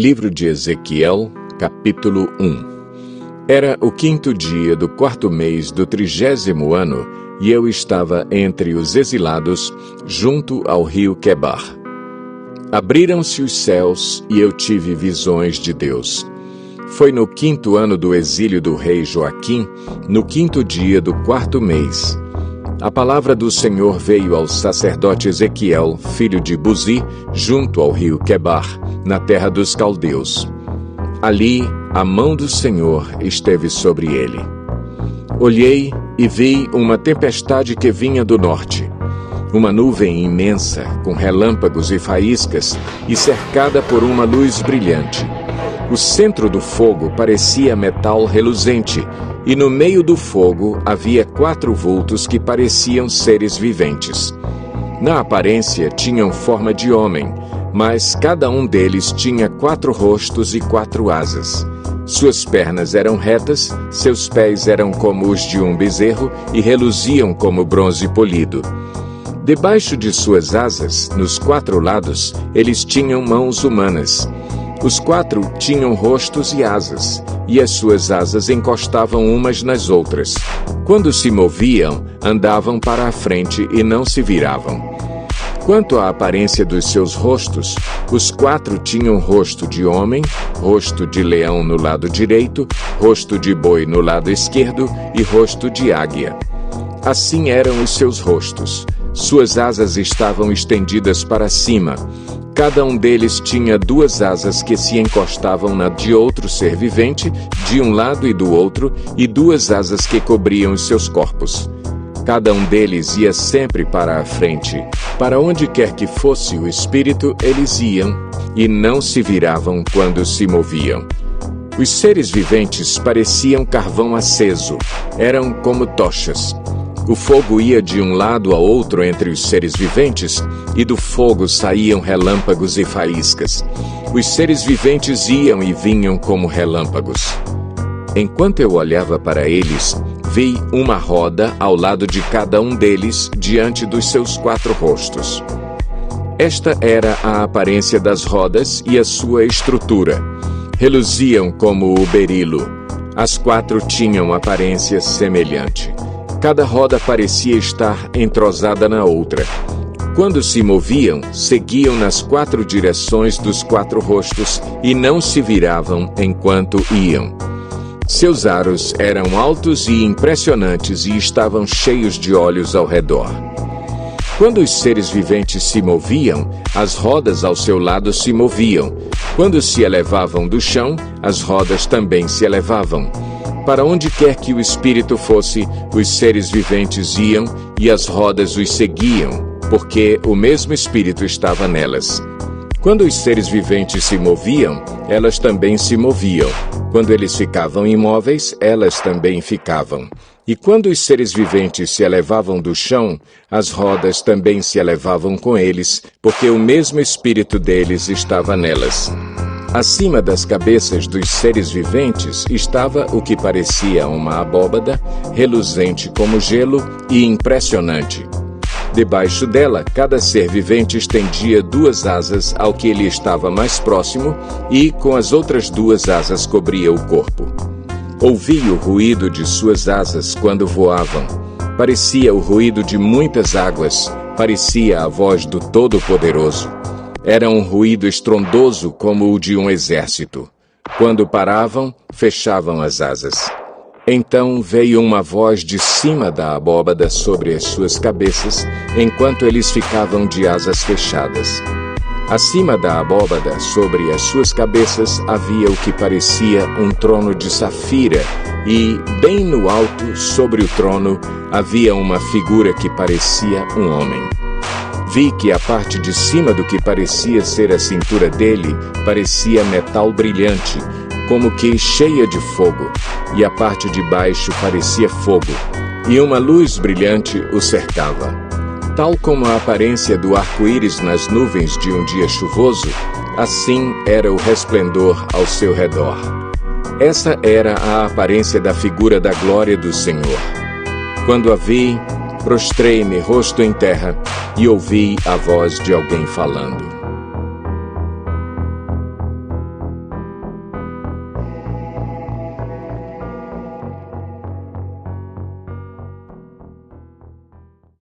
Livro de Ezequiel, capítulo 1. Era o 5º dia do 4º mês do 30º ano, e eu estava entre os exilados, junto ao rio Quebar. Abriram-se os céus, e eu tive visões de Deus. Foi no 5º ano do exílio do rei Joaquim, no 5º dia do 4º mês. A palavra do Senhor veio ao sacerdote Ezequiel, filho de Buzi, junto ao rio Quebar, na terra dos caldeus. Ali, a mão do Senhor esteve sobre ele. Olhei e vi uma tempestade que vinha do norte. Uma nuvem imensa, com relâmpagos e faíscas, e cercada por uma luz brilhante. O centro do fogo parecia metal reluzente, e no meio do fogo havia 4 vultos que pareciam seres viventes. Na aparência tinham forma de homem, mas cada um deles tinha 4 rostos e 4 asas. Suas pernas eram retas, seus pés eram como os de um bezerro e reluziam como bronze polido. Debaixo de suas asas, nos 4 lados, eles tinham mãos humanas. Os 4 tinham rostos e asas, e as suas asas encostavam umas nas outras. Quando se moviam, andavam para a frente e não se viravam. Quanto à aparência dos seus rostos, os 4 tinham rosto de homem, rosto de leão no lado direito, rosto de boi no lado esquerdo e rosto de águia. Assim eram os seus rostos. Suas asas estavam estendidas para cima. Cada um deles tinha 2 asas que se encostavam na de outro ser vivente, de um lado e do outro, e 2 asas que cobriam os seus corpos. Cada um deles ia sempre para a frente. Para onde quer que fosse o espírito, eles iam, e não se viravam quando se moviam. Os seres viventes pareciam carvão aceso, eram como tochas. O fogo ia de um lado a outro entre os seres viventes, e do fogo saíam relâmpagos e faíscas. Os seres viventes iam e vinham como relâmpagos. Enquanto eu olhava para eles, vi uma roda ao lado de cada um deles, diante dos seus 4 rostos. Esta era a aparência das rodas e a sua estrutura. Reluziam como o berilo. As 4 tinham aparência semelhante. Cada roda parecia estar entrosada na outra. Quando se moviam, seguiam nas 4 direções dos 4 rostos e não se viravam enquanto iam. Seus aros eram altos e impressionantes e estavam cheios de olhos ao redor. Quando os seres viventes se moviam, as rodas ao seu lado se moviam. Quando se elevavam do chão, as rodas também se elevavam. Para onde quer que o espírito fosse, os seres viventes iam e as rodas os seguiam, porque o mesmo espírito estava nelas. Quando os seres viventes se moviam, elas também se moviam. Quando eles ficavam imóveis, elas também ficavam. E quando os seres viventes se elevavam do chão, as rodas também se elevavam com eles, porque o mesmo espírito deles estava nelas. Acima das cabeças dos seres viventes estava o que parecia uma abóbada, reluzente como gelo e impressionante. Debaixo dela, cada ser vivente estendia 2 asas ao que lhe estava mais próximo e, com as outras 2 asas, cobria o corpo. Ouvi o ruído de suas asas quando voavam. Parecia o ruído de muitas águas, parecia a voz do Todo-Poderoso. Era um ruído estrondoso como o de um exército. Quando paravam, fechavam as asas. Então veio uma voz de cima da abóbada sobre as suas cabeças, enquanto eles ficavam de asas fechadas. Acima da abóbada, sobre as suas cabeças, havia o que parecia um trono de safira, e, bem no alto, sobre o trono, havia uma figura que parecia um homem. Vi que a parte de cima do que parecia ser a cintura dele parecia metal brilhante, como que cheia de fogo, e a parte de baixo parecia fogo, e uma luz brilhante o cercava. Tal como a aparência do arco-íris nas nuvens de um dia chuvoso, assim era o resplendor ao seu redor. Essa era a aparência da figura da glória do Senhor. Quando a vi, prostrei-me rosto em terra e ouvi a voz de alguém falando.